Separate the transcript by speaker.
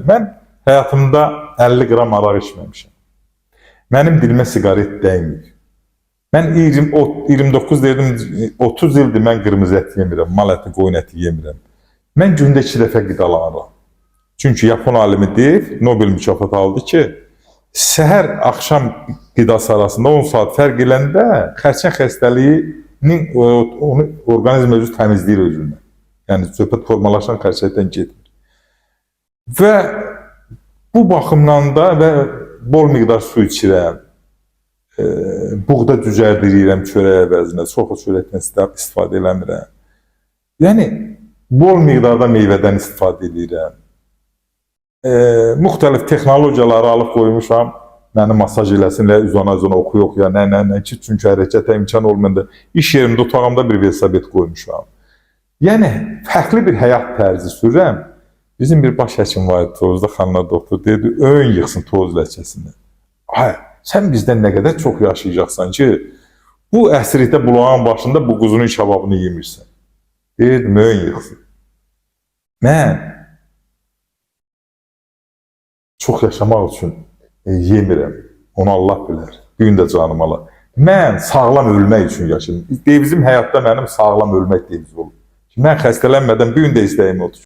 Speaker 1: Mən həyatımda 50 qram araq içməmişəm. Mənim dilimə siqaret dəyməyib. Mən 29 dedim, 30 ildir mən qırmızı ət yemirəm, mal əti, qoyun əti yemirəm. Mən gündə 2 dəfə qidalanıram. Çünki Yapon alimi Dave Nobel mükafatı aldı ki, səhər, axşam qidası arasında 10 saat fərq eləndə xərçəng xəstəliyinin onu orqanizm özü təmizləyir özündən. Yəni söhbət formalaşan xərçəngdən getmir. Və bu baxımdan da və bol miqdar su içirəm. Buğda düzəldirəm çörək əvəzinə, çox çörəkdən istifadə eləmirəm. Yəni bol miqdarda meyvədən istifadə edirəm. Müxtəlif texnologiyaları alıb qoymuşam. Məni masaj eləsinlər, uzana-uzana oxuya-oxuya, nə ki, çünki hərəkətə imkan olmayanda iş yerimdə, otağımda bir velosiped qoymuşam. Yəni, fərqli bir həyat tərzi sürürəm. Bizim bir baş həkim var, Tovuzda xanlar doktor, dedi, ön yıxsın toz ləkəsini. Ay, sən bizdən nə qədər çox yaşayacaqsan ki, bu əsrikdə bulağın başında bu quzunun şababını yemirsən. Dedim, ön yıxsın. Mən çox yaşamaq üçün yemirəm. Onu Allah bilər. Bir gün də canım ala. Mən sağlam ölmək üçün yaşayım. Devizim həyatda mənim sağlam ölmək devizi olur. Mən xəstələnmədən bir gün də istəyim odur.